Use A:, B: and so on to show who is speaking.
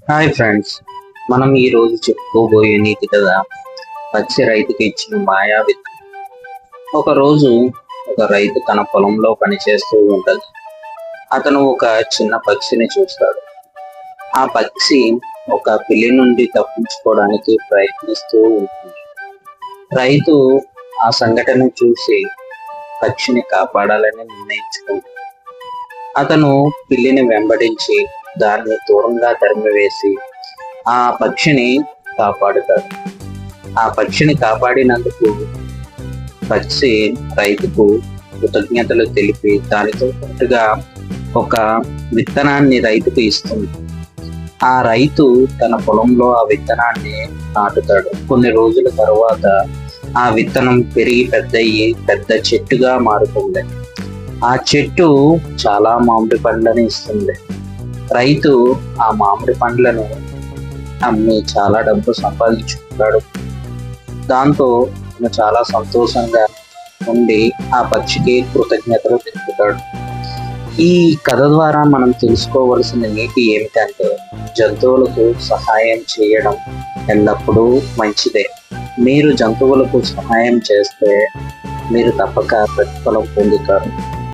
A: Hi friends, మనం ఈ రోజు చెప్పుకోబోయే నీతి కథ పచ్చి రైతుకి ఇచ్చిన మాయా విత్తనం. ఒక రోజు ఒక రైతు తన పొలంలో పనిచేస్తూ ఉండగా అతను ఒక చిన్న పక్షిని చూస్తాడు. ఆ పక్షి ఒక పిల్లి నుండి తప్పించుకోవడానికి ప్రయత్నిస్తూ ఉంటుంది. రైతు ఆ సంఘటన చూసి పక్షిని కాపాడాలని నిర్ణయించుకుంటాడు. అతను పిల్లిని వెంబడించి దాన్ని దూరంగా తరిమివేసి ఆ పక్షిని కాపాడుతాడు. ఆ పక్షిని కాపాడినందుకు పక్షి రైతుకు కృతజ్ఞతలు తెలిపి దానితో పాటుగా ఒక విత్తనాన్ని రైతుకు ఇస్తుంది. ఆ రైతు తన పొలంలో ఆ విత్తనాన్ని నాటుతాడు. కొన్ని రోజుల తరువాత ఆ విత్తనం పెరిగి పెద్ద చెట్టుగా మారుతుంది. ఆ చెట్టు చాలా మామిడి పండ్లను ఇస్తుంది. రైతు ఆ మామిడి పండ్లను అమ్మి చాలా డబ్బు సంపాదించుకుంటాడు. దాంతో తను చాలా సంతోషంగా ఉండి ఆ పక్షికి కృతజ్ఞతలు తెలుపుతాడు. ఈ కథ ద్వారా మనం తెలుసుకోవలసిన నీతి ఏమిటంటే, జంతువులకు సహాయం చేయడం ఎల్లప్పుడూ మంచిదే. మీరు జంతువులకు సహాయం చేస్తే మీరు తప్పక ప్రతిఫలం పొందుతారు.